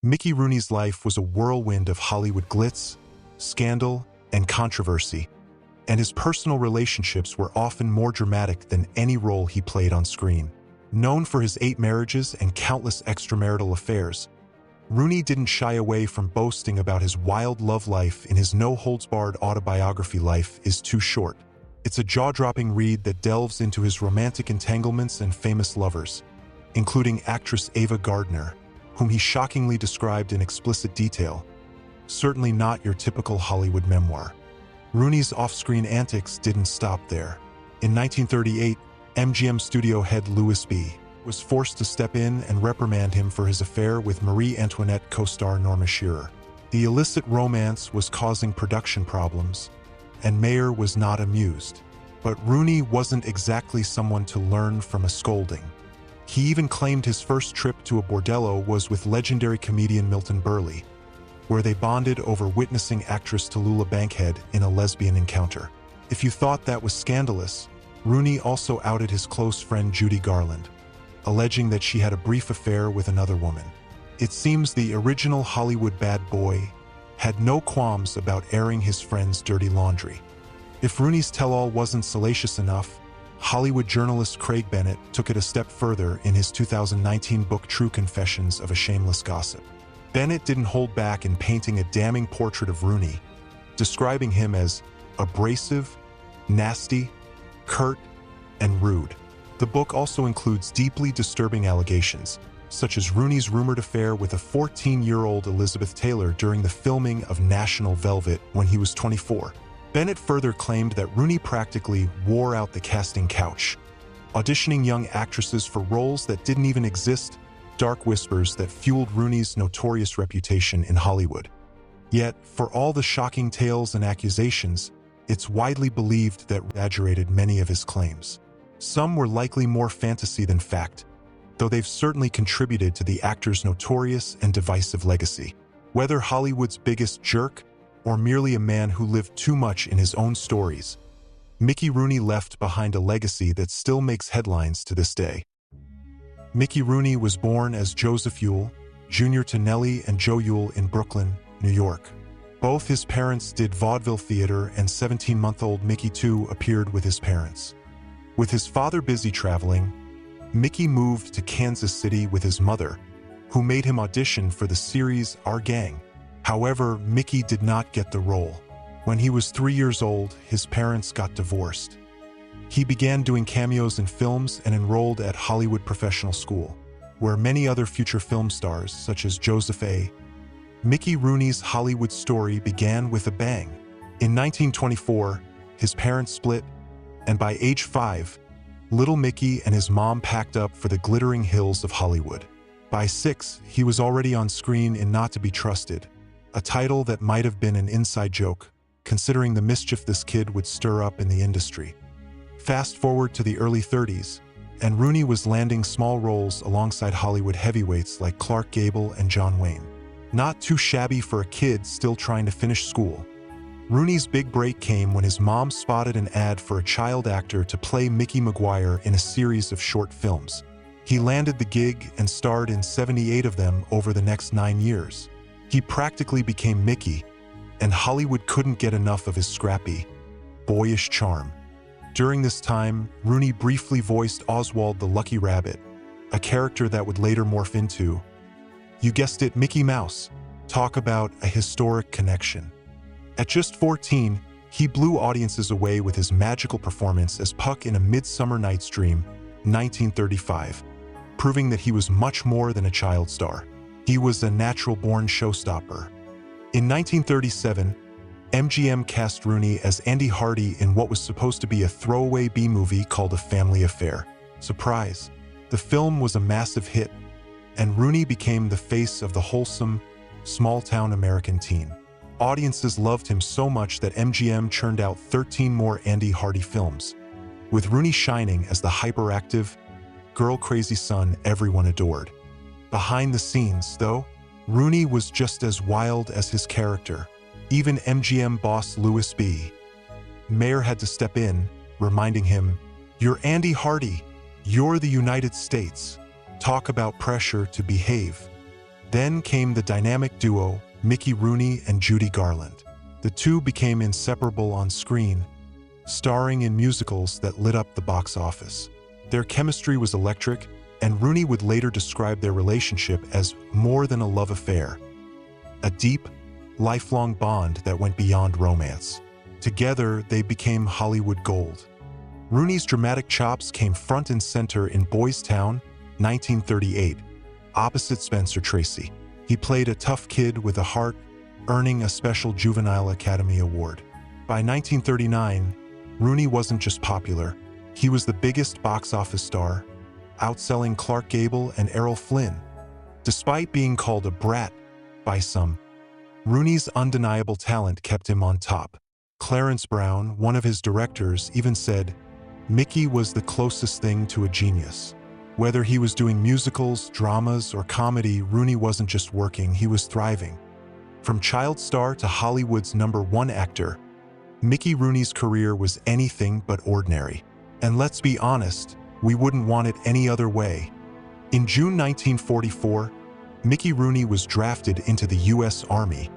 Mickey Rooney's life was a whirlwind of Hollywood glitz, scandal, and controversy, and his personal relationships were often more dramatic than any role he played on screen. Known for his 8 marriages and countless extramarital affairs, Rooney didn't shy away from boasting about his wild love life in his no-holds-barred autobiography Life is Too Short. It's a jaw-dropping read that delves into his romantic entanglements and famous lovers, including actress Ava Gardner, whom he shockingly described in explicit detail. Certainly not your typical Hollywood memoir. Rooney's off-screen antics didn't stop there. In 1938, MGM studio head Louis B. was forced to step in and reprimand him for his affair with Marie Antoinette co-star Norma Shearer. The illicit romance was causing production problems, and Mayer was not amused. But Rooney wasn't exactly someone to learn from a scolding. He even claimed his first trip to a bordello was with legendary comedian Milton Berle, where they bonded over witnessing actress Tallulah Bankhead in a lesbian encounter. If you thought that was scandalous, Rooney also outed his close friend Judy Garland, alleging that she had a brief affair with another woman. It seems the original Hollywood bad boy had no qualms about airing his friend's dirty laundry. If Rooney's tell-all wasn't salacious enough, Hollywood journalist Craig Bennett took it a step further in his 2019 book True Confessions of a Shameless Gossip. Bennett didn't hold back in painting a damning portrait of Rooney, describing him as abrasive, nasty, curt, and rude. The book also includes deeply disturbing allegations, such as Rooney's rumored affair with a 14-year-old Elizabeth Taylor during the filming of National Velvet when he was 24. Bennett further claimed that Rooney practically wore out the casting couch, auditioning young actresses for roles that didn't even exist, dark whispers that fueled Rooney's notorious reputation in Hollywood. Yet, for all the shocking tales and accusations, it's widely believed that exaggerated many of his claims. Some were likely more fantasy than fact, though they've certainly contributed to the actor's notorious and divisive legacy. Whether Hollywood's biggest jerk or merely a man who lived too much in his own stories, Mickey Rooney left behind a legacy that still makes headlines to this day. Mickey Rooney was born as Joseph Yule, Jr. to Nellie and Joe Yule in Brooklyn, New York. Both his parents did vaudeville theater, and 17-month-old Mickey too appeared with his parents. With his father busy traveling, Mickey moved to Kansas City with his mother, who made him audition for the series Our Gang. However, Mickey did not get the role. When he was 3 years old, his parents got divorced. He began doing cameos in films and enrolled at Hollywood Professional School, where many other future film stars, such as Joseph A. Mickey Rooney's Hollywood story began with a bang. In 1924, his parents split, and by age 5, little Mickey and his mom packed up for the glittering hills of Hollywood. By 6, he was already on screen in Not to Be Trusted, a title that might have been an inside joke, considering the mischief this kid would stir up in the industry. Fast forward to the early 30s, and Rooney was landing small roles alongside Hollywood heavyweights like Clark Gable and John Wayne. Not too shabby for a kid still trying to finish school. Rooney's big break came when his mom spotted an ad for a child actor to play Mickey Maguire in a series of short films. He landed the gig and starred in 78 of them over the next 9 years. He practically became Mickey, and Hollywood couldn't get enough of his scrappy, boyish charm. During this time, Rooney briefly voiced Oswald the Lucky Rabbit, a character that would later morph into, you guessed it, Mickey Mouse. Talk about a historic connection. At just 14, he blew audiences away with his magical performance as Puck in A Midsummer Night's Dream, 1935, proving that he was much more than a child star. He was a natural-born showstopper. In 1937, MGM cast Rooney as Andy Hardy in what was supposed to be a throwaway B-movie called A Family Affair. Surprise! The film was a massive hit, and Rooney became the face of the wholesome, small-town American teen. Audiences loved him so much that MGM churned out 13 more Andy Hardy films, with Rooney shining as the hyperactive, girl-crazy son everyone adored. Behind the scenes, though, Rooney was just as wild as his character. Even MGM boss Louis B. Mayer had to step in, reminding him, "You're Andy Hardy. You're the United States. Talk about pressure to behave." Then came the dynamic duo, Mickey Rooney and Judy Garland. The two became inseparable on screen, starring in musicals that lit up the box office. Their chemistry was electric, and Rooney would later describe their relationship as more than a love affair, a deep, lifelong bond that went beyond romance. Together, they became Hollywood gold. Rooney's dramatic chops came front and center in Boys Town, 1938, opposite Spencer Tracy. He played a tough kid with a heart, earning a special Juvenile Academy Award. By 1939, Rooney wasn't just popular, he was the biggest box office star, outselling Clark Gable and Errol Flynn. Despite being called a brat by some, Rooney's undeniable talent kept him on top. Clarence Brown, one of his directors, even said, "Mickey was the closest thing to a genius." Whether he was doing musicals, dramas, or comedy, Rooney wasn't just working, he was thriving. From child star to Hollywood's #1 actor, Mickey Rooney's career was anything but ordinary. And let's be honest, we wouldn't want it any other way. In June 1944, Mickey Rooney was drafted into the U.S. Army,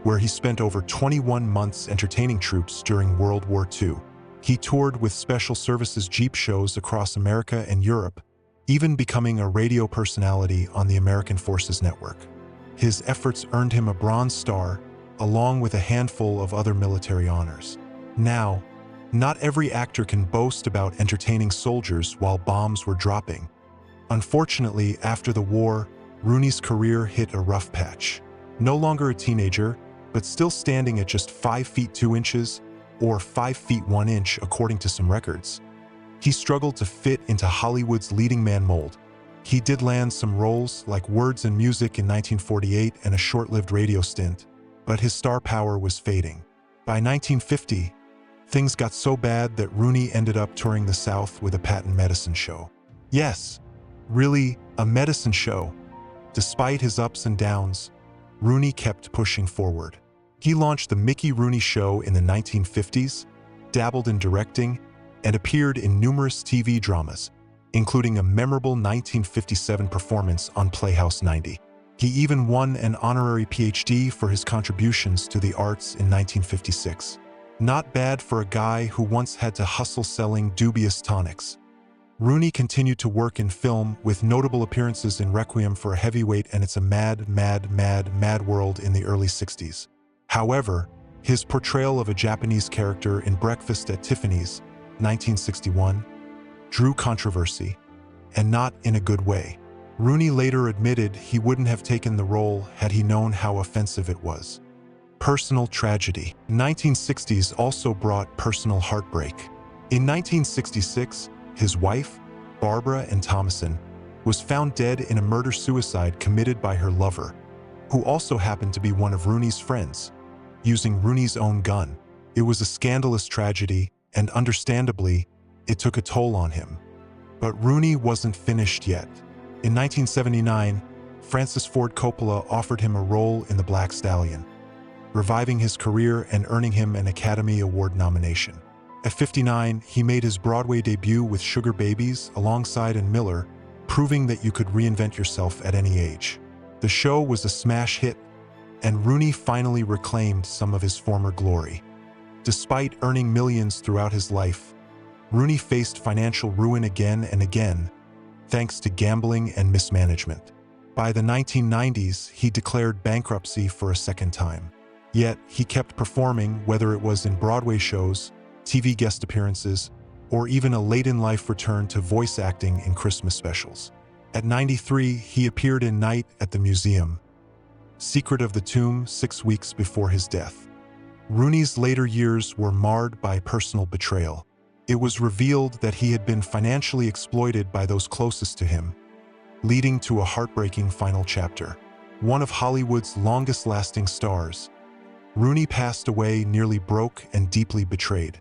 where he spent over 21 months entertaining troops during World War II. He toured with Special Services Jeep shows across America and Europe, even becoming a radio personality on the American Forces Network. His efforts earned him a Bronze Star, along with a handful of other military honors. Now, not every actor can boast about entertaining soldiers while bombs were dropping. Unfortunately, after the war, Rooney's career hit a rough patch. No longer a teenager, but still standing at just 5 feet 2 inches, or 5 feet 1 inch according to some records, he struggled to fit into Hollywood's leading man mold. He did land some roles like Words and Music in 1948 and a short-lived radio stint, but his star power was fading. By 1950, things got so bad that Rooney ended up touring the South with a patent medicine show. Yes, really, a medicine show. Despite his ups and downs, Rooney kept pushing forward. He launched The Mickey Rooney Show in the 1950s, dabbled in directing, and appeared in numerous TV dramas, including a memorable 1957 performance on Playhouse 90. He even won an honorary PhD for his contributions to the arts in 1956. Not bad for a guy who once had to hustle selling dubious tonics. Rooney continued to work in film with notable appearances in Requiem for a Heavyweight and It's a Mad, Mad, Mad, Mad World in the early 60s. However, his portrayal of a Japanese character in Breakfast at Tiffany's, 1961, drew controversy, and not in a good way. Rooney later admitted he wouldn't have taken the role had he known how offensive it was. Personal tragedy. 1960s also brought personal heartbreak. In 1966, his wife, Barbara Ann Thomason, was found dead in a murder-suicide committed by her lover, who also happened to be one of Rooney's friends, using Rooney's own gun. It was a scandalous tragedy, and understandably, it took a toll on him. But Rooney wasn't finished yet. In 1979, Francis Ford Coppola offered him a role in The Black Stallion, reviving his career and earning him an Academy Award nomination. At 59, he made his Broadway debut with Sugar Babies alongside Ann Miller, proving that you could reinvent yourself at any age. The show was a smash hit, and Rooney finally reclaimed some of his former glory. Despite earning millions throughout his life, Rooney faced financial ruin again and again, thanks to gambling and mismanagement. By the 1990s, he declared bankruptcy for a second time. Yet, he kept performing, whether it was in Broadway shows, TV guest appearances, or even a late-in-life return to voice acting in Christmas specials. At 93, he appeared in Night at the Museum, Secret of the Tomb, 6 weeks before his death. Rooney's later years were marred by personal betrayal. It was revealed that he had been financially exploited by those closest to him, leading to a heartbreaking final chapter. One of Hollywood's longest-lasting stars, Rooney passed away nearly broke and deeply betrayed.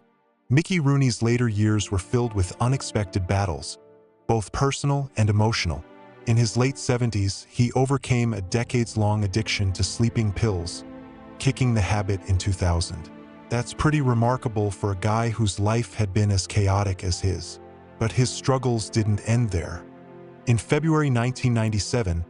Mickey Rooney's later years were filled with unexpected battles, both personal and emotional. In his late 70s, he overcame a decades-long addiction to sleeping pills, kicking the habit in 2000. That's pretty remarkable for a guy whose life had been as chaotic as his. But his struggles didn't end there. In February 1997,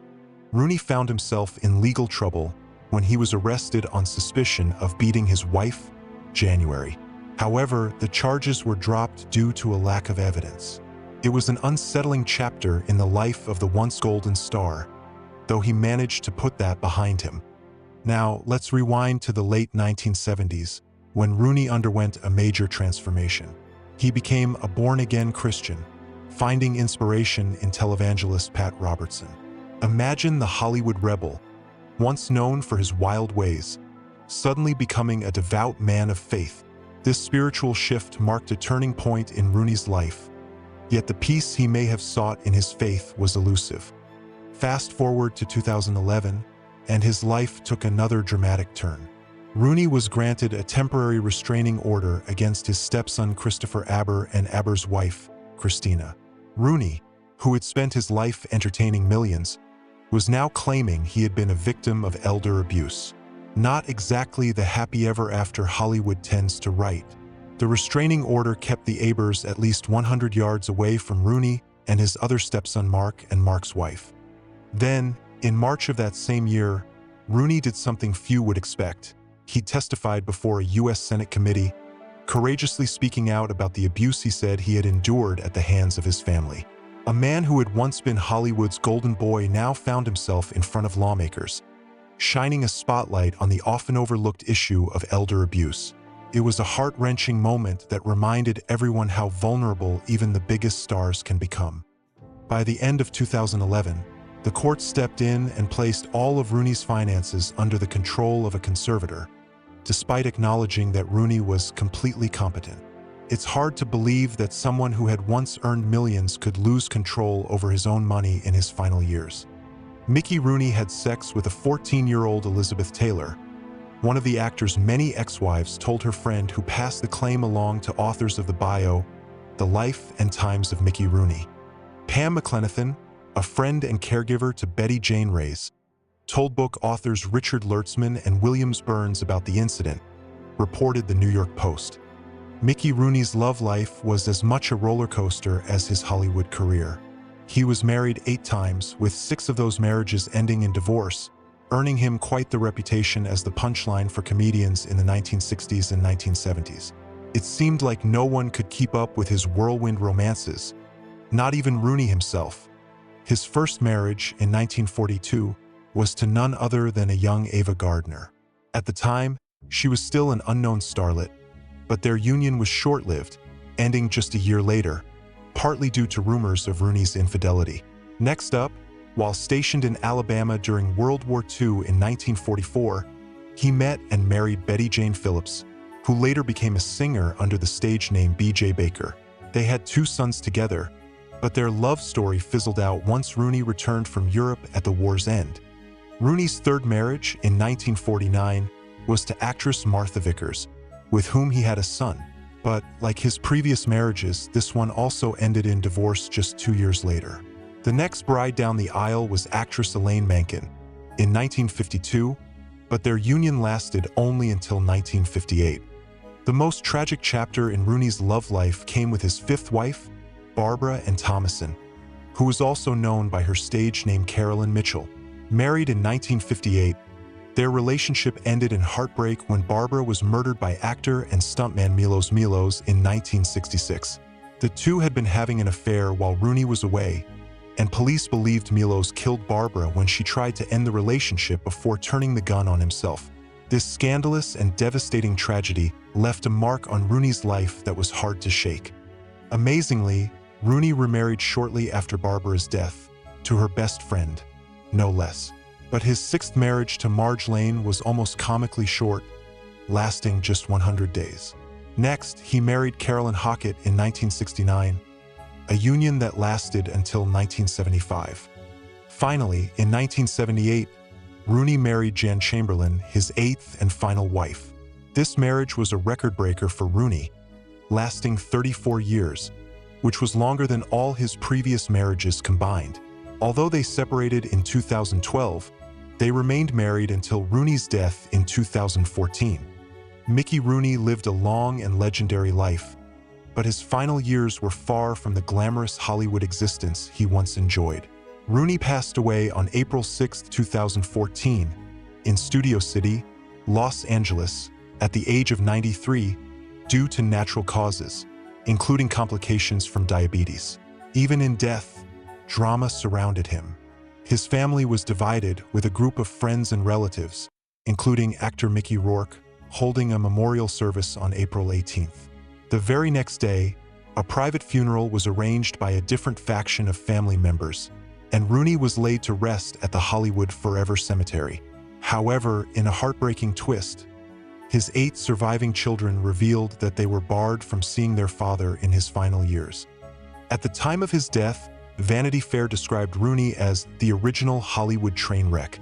Rooney found himself in legal trouble when he was arrested on suspicion of beating his wife, January. However, the charges were dropped due to a lack of evidence. It was an unsettling chapter in the life of the once golden star, though he managed to put that behind him. Now, let's rewind to the late 1970s, when Rooney underwent a major transformation. He became a born-again Christian, finding inspiration in televangelist Pat Robertson. Imagine the Hollywood rebel, once known for his wild ways, suddenly becoming a devout man of faith. This spiritual shift marked a turning point in Rooney's life, yet the peace he may have sought in his faith was elusive. Fast forward to 2011, and his life took another dramatic turn. Rooney was granted a temporary restraining order against his stepson Christopher Aber and Aber's wife, Christina. Rooney, who had spent his life entertaining millions, was now claiming he had been a victim of elder abuse. Not exactly the happy ever after Hollywood tends to write. The restraining order kept the Abers at least 100 yards away from Rooney and his other stepson Mark and Mark's wife. Then, in March of that same year, Rooney did something few would expect. He testified before a U.S. Senate committee, courageously speaking out about the abuse he said he had endured at the hands of his family. A man who had once been Hollywood's golden boy now found himself in front of lawmakers, shining a spotlight on the often overlooked issue of elder abuse. It was a heart-wrenching moment that reminded everyone how vulnerable even the biggest stars can become. By the end of 2011, the court stepped in and placed all of Rooney's finances under the control of a conservator, despite acknowledging that Rooney was completely competent. It's hard to believe that someone who had once earned millions could lose control over his own money in his final years. Mickey Rooney had sex with a 14-year-old Elizabeth Taylor. One of the actor's many ex-wives told her friend who passed the claim along to authors of the bio, The Life and Times of Mickey Rooney. Pam McLenithan, a friend and caregiver to Betty Jane Reyes, told book authors Richard Lertzman and Williams Burns about the incident, reported the New York Post. Mickey Rooney's love life was as much a roller coaster as his Hollywood career. He was married 8 times, with 6 of those marriages ending in divorce, earning him quite the reputation as the punchline for comedians in the 1960s and 1970s. It seemed like no one could keep up with his whirlwind romances, not even Rooney himself. His first marriage, in 1942, was to none other than a young Ava Gardner. At the time, she was still an unknown starlet, but their union was short-lived, ending just a year later, partly due to rumors of Rooney's infidelity. Next up, while stationed in Alabama during World War II in 1944, he met and married Betty Jane Phillips, who later became a singer under the stage name B.J. Baker. They had 2 sons together, but their love story fizzled out once Rooney returned from Europe at the war's end. Rooney's third marriage, in 1949, was to actress Martha Vickers, with whom he had a son. But, like his previous marriages, this one also ended in divorce just 2 years later. The next bride down the aisle was actress Elaine Menken, in 1952, but their union lasted only until 1958. The most tragic chapter in Rooney's love life came with his 5th wife, Barbara Ann Thomason, who was also known by her stage name Carolyn Mitchell. Married in 1958, their relationship ended in heartbreak when Barbara was murdered by actor and stuntman Milos Milos in 1966. The two had been having an affair while Rooney was away, and police believed Milos killed Barbara when she tried to end the relationship before turning the gun on himself. This scandalous and devastating tragedy left a mark on Rooney's life that was hard to shake. Amazingly, Rooney remarried shortly after Barbara's death, to her best friend, no less. But his 6th marriage to Marge Lane was almost comically short, lasting just 100 days. Next, he married Carolyn Hockett in 1969, a union that lasted until 1975. Finally, in 1978, Rooney married Jan Chamberlain, his 8th and final wife. This marriage was a record-breaker for Rooney, lasting 34 years, which was longer than all his previous marriages combined. Although they separated in 2012, they remained married until Rooney's death in 2014. Mickey Rooney lived a long and legendary life, but his final years were far from the glamorous Hollywood existence he once enjoyed. Rooney passed away on April 6, 2014, in Studio City, Los Angeles, at the age of 93, due to natural causes, including complications from diabetes. Even in death, drama surrounded him. His family was divided, with a group of friends and relatives, including actor Mickey Rourke, holding a memorial service on April 18th. The very next day, a private funeral was arranged by a different faction of family members, and Rooney was laid to rest at the Hollywood Forever Cemetery. However, in a heartbreaking twist, his 8 surviving children revealed that they were barred from seeing their father in his final years. At the time of his death, Vanity Fair described Rooney as the original Hollywood train wreck,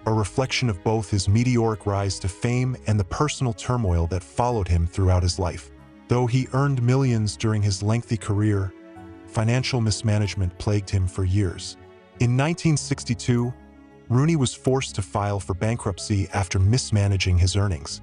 a reflection of both his meteoric rise to fame and the personal turmoil that followed him throughout his life. Though he earned millions during his lengthy career, financial mismanagement plagued him for years. In 1962, Rooney was forced to file for bankruptcy after mismanaging his earnings.